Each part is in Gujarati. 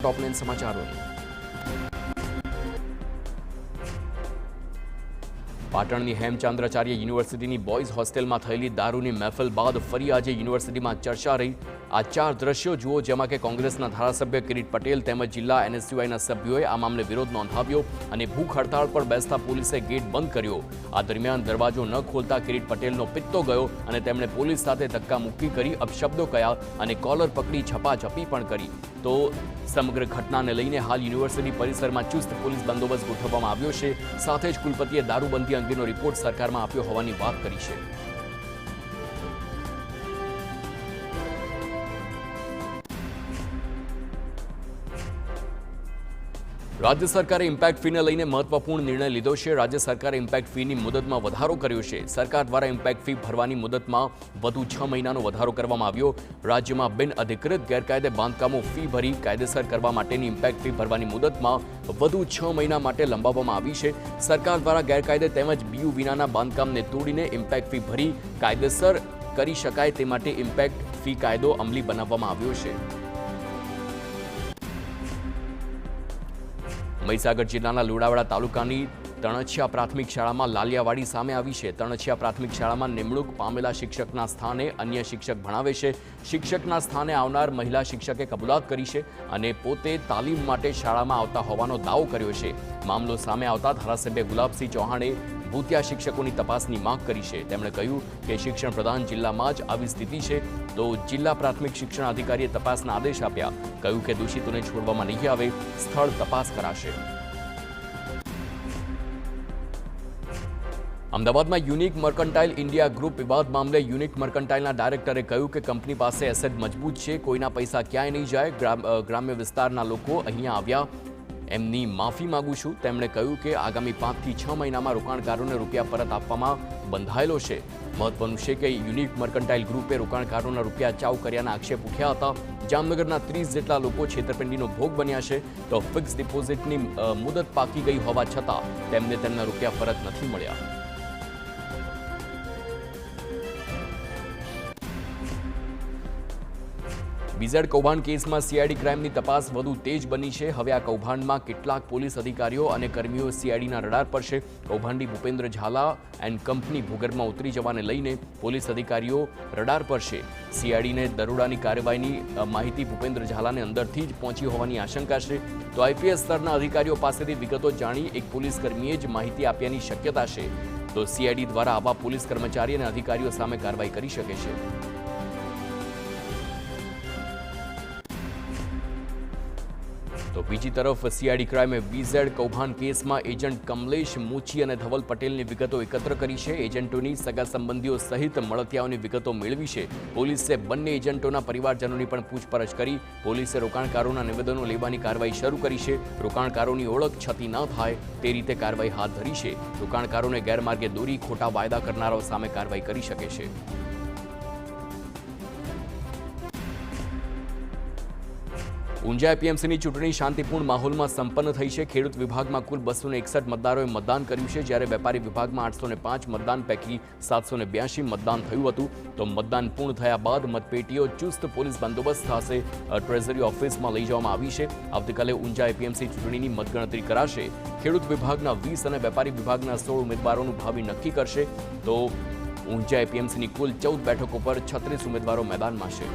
टॉप 9 समाचारों। પાટણની હેમચંદ્રાચાર્ય યુનિવર્સિટીની બોયઝ હોસ્ટેલમાં થયેલી દારૂની મહેફિલ બાદ ફરી આજે યુનિવર્સિટીમાં ચર્ચા રહી। આ 4 દ્રશ્યો જુઓ, જેમાં કે કોંગ્રેસના ધારાસભ્ય કિરીટ પટેલ તેમજ જિલ્લા NSUIના સભ્યોએ આ મામલે વિરોધ નોંધાવ્યો અને ભૂખ હડતાળ પર બેસતા પોલીસે ગેટ બંધ કર્યો। આ દરમિયાન દરવાજો ન ખોલતા કિરીટ પટેલનો પિત્તો ગયો અને તેમણે પોલીસ સાથે ધક્કામુક્કી કરી, અપશબ્દો કહ્યા અને કોલર પકડી ઝપાઝપી પણ કરી। તો સમગ્ર ઘટનાને લઈને હાલ યુનિવર્સિટી પરિસરમાં ચુસ્ત પોલીસ બંદોબસ્ત ગોઠવવામાં આવ્યો છે। સાથે જ કુલપતિએ દારૂબંધી અંગેનો રિપોર્ટ સરકારમાં આપ્યો હોવાની વાત કરી છે। રાજ્ય સરકારે ઇમ્પેક્ટ ફીને લઈને મહત્વપૂર્ણ નિર્ણય લીધો છે। રાજ્ય સરકારે ઇમ્પેક્ટ ફીની મુદતમાં વધારો કર્યો છે। સરકાર દ્વારા ઇમ્પેક્ટ ફી ભરવાની મુદતમાં વધુ 6 મહિનાનો વધારો કરવામાં આવ્યો। રાજ્યમાં બિન અધિકૃત ગેરકાયદે બાંધકામો ફી ભરી કાયદેસર કરવા માટેની ઇમ્પેક્ટ ફી ભરવાની મુદતમાં વધુ 6 મહિના માટે લંબાવવામાં આવી છે। સરકાર દ્વારા ગેરકાયદે તેમજ બીયુ વિનાના બાંધકામને તોડીને ઇમ્પેક્ટ ફી ભરી કાયદેસર કરી શકાય તે માટે ઇમ્પેક્ટ ફી કાયદો અમલી બનાવવામાં આવ્યો છે। મહીસાગર જિલ્લાના લુણાવાડા તાલુકાની તણછિયા પ્રાથમિક શાળામાં લાલિયાવાડી સામે આવી છે। તણછિયા પ્રાથમિક શાળામાં નિમણૂક પામેલા શિક્ષકના સ્થાને અન્ય શિક્ષક ભણાવે છે। શિક્ષકના સ્થાને આવનાર મહિલા શિક્ષકે કબૂલાત કરી છે અને પોતે તાલીમ માટે શાળામાં આવતા હોવાનો દાવો કર્યો છે। મામલો સામે આવતા ધારાસભ્ય ગુલાબસિંહ ચૌહાણે ભૂતિયા શિક્ષકોની તપાસની માંગ કરી છે। તેમણે કહ્યું કે શિક્ષણ પ્રધાન જિલ્લામાં જ આવી સ્થિતિ છે તો જિલ્લા પ્રાથમિક શિક્ષણ અધિકારીએ તપાસના આદેશ આપ્યા। કહ્યું કે દોષિતોને છોડવામાં નહીં આવે, સ્થળ તપાસ કરાશે। અમદાવાદમાં યુનિક મર્કન્ટાઇલ ઇન્ડિયા ગ્રુપ વિવાદ મામલે યુનિક મર્કન્ટાઇલના ડાયરેક્ટરે કહ્યું કે કંપની પાસે એસેટ મજબૂત છે, કોઈના પૈસા ક્યાંય નહીં જાય। ગ્રામ્ય વિસ્તારના લોકો અહીંયા આવ્યા, એમની માફી માંગુ છું। તેમણે કહ્યું કે આગામી 5 થી 6 મહિનામાં રોકાણકારોને રૂપિયા પરત આપવામાં બંધાયેલો છે। મહત્વનું છે કે યુનિક મર્કન્ટાઇલ ગ્રુપે રોકાણકારોના રૂપિયા ચાઉ કર્યાના આક્ષેપ ઉઠ્યા હતા। જામનગરના 30 જેટલા લોકો છેતરપિંડીનો ભોગ બન્યા છે તો ફિક્સ ડિપોઝિટની મુદત પાકી ગઈ હોવા છતાં તેમને તેમના રૂપિયા પરત નથી મળ્યા। બીઝેડ કૌભાંડ કેસમાં સીઆઈડી ક્રાઇમની તપાસ વધુ તેજ બની છે। હવે આ કૌભાંડમાં કેટલાક પોલીસ અધિકારીઓ અને કર્મીઓ સીઆઈડીના રડાર પર છે। કૌભાંડી ભૂપેન્દ્ર ઝાલા એન્ડ કંપની ભૂગર્ભમાં ઉતરી જવાને લઈને પોલીસ અધિકારીઓ રડાર પર છે। સીઆઈડીને દરોડાની કાર્યવાહીની માહિતી ભૂપેન્દ્ર ઝાલાને અંદરથી જ પહોંચી હોવાની આશંકા છે। તો આઈપીએસ સ્તરના અધિકારીઓ પાસેથી વિગતો જાણી એક પોલીસ કર્મીએ જ માહિતી આપ્યાની શક્યતા છે। તો સીઆઈડી દ્વારા આવા પોલીસ કર્મચારી અને અધિકારીઓ સામે કાર્યવાહી કરી શકે છે। તો બીજી તરફ સીઆઈડી ક્રાઇમે બીઝેડ કૌભાંડ કેસમાં એજન્ટ કમલેશ મૂછી અને ધવલ પટેલની વિગતો એકત્ર કરી છે। એજન્ટોની સગા સંબંધીઓ સહિત મળતિયાઓની વિગતો મેળવી છે। પોલીસે બંને એજન્ટોના પરિવારજનોની પણ પૂછપરછ કરી। પોલીસે રોકાણકારોના નિવેદનો લેવાની કાર્યવાહી શરૂ કરી છે। રોકાણકારોની ઓળખ છતી ન થાય તે રીતે કાર્યવાહી હાથ ધરી છે। રોકાણકારોને ગેરમાર્ગે દોરી ખોટા વાયદા કરનારાઓ સામે કાર્યવાહી કરી શકે છે। ઊંઝા એપીએમસીની ચૂંટણી શાંતિપૂર્ણ માહોલમાં સંપન્ન થઈ છે। ખેડૂત વિભાગમાં કુલ 261 મતદારોએ મતદાન કર્યું છે, જ્યારે વેપારી વિભાગમાં 805 મતદાન પૈકી 782 મતદાન થયું હતું। તો મતદાન પૂર્ણ થયા બાદ મતપેટીઓ ચુસ્ત પોલીસ બંદોબસ્ત સાથે ટ્રેઝરી ઓફિસમાં લઈ જવામાં આવી છે। આવતીકાલે ઊંઝા એપીએમસી ચૂંટણીની મતગણતરી કરાશે। ખેડૂત વિભાગના 20 અને વેપારી વિભાગના 16 ઉમેદવારોનું ભાવિ નક્કી કરશે। તો ઊંઝા એપીએમસીની કુલ 14 બેઠકો પર 36 ઉમેદવારો મેદાનમાં છે।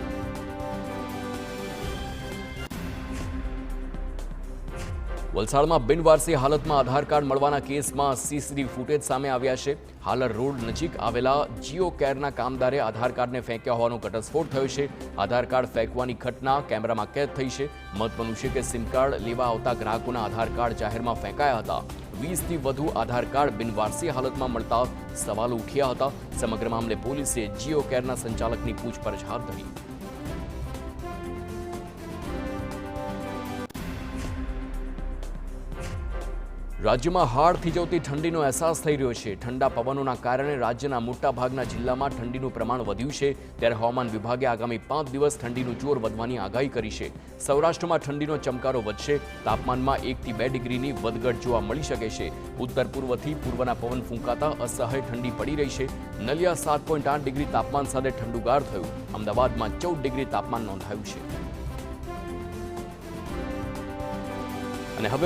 વલસાડમાં બિનવારસી હાલતમાં આધાર કાર્ડ મળવાના કેસમાં સીસીટીવી ફૂટેજ સામે આવ્યા છે। હાલર રોડ નજીક આવેલા જીઓ કેરના કામદારે આધાર કાર્ડને ફેંક્યા હોવાનો ઘટસ્ફોટ થયો છે। આધાર કાર્ડ ફેંકવાની ઘટના કેમેરામાં કેદ થઈ છે। મહત્વનું છે કે સિમ કાર્ડ લેવા આવતા ગ્રાહકોના આધાર કાર્ડ જાહેરમાં ફેંકાયા હતા। 20થી વધુ આધાર કાર્ડ બિનવારસી હાલતમાં મળતા સવાલો ઉઠ્યા હતા। સમગ્ર મામલે પોલીસે જીઓ કેરના સંચાલકની પૂછપરછ હાથ ધરી। રાજ્યમાં હાડ થીજવતી ઠંડીનો અહેસાસ થઈ રહ્યો છે। ઠંડા પવનોના કારણે રાજ્યના મોટાભાગના જિલ્લામાં ઠંડીનું પ્રમાણ વધ્યું છે। ત્યારે હવામાન વિભાગે આગામી 5 દિવસ ઠંડીનું જોર વધવાની આગાહી કરી છે। સૌરાષ્ટ્રમાં ઠંડીનો ચમકારો વધશે। તાપમાનમાં 1 થી 2 ડિગ્રીની વધઘટ જોવા મળી શકે છે। ઉત્તર પૂર્વથી પૂર્વના પવન ફૂંકાતા અસહ્ય ઠંડી પડી રહી છે। નલિયા 7.8 ડિગ્રી તાપમાન સાથે ઠંડુગાર થયું। અમદાવાદમાં 14 ડિગ્રી તાપમાન નોંધાયું છે। અને હવે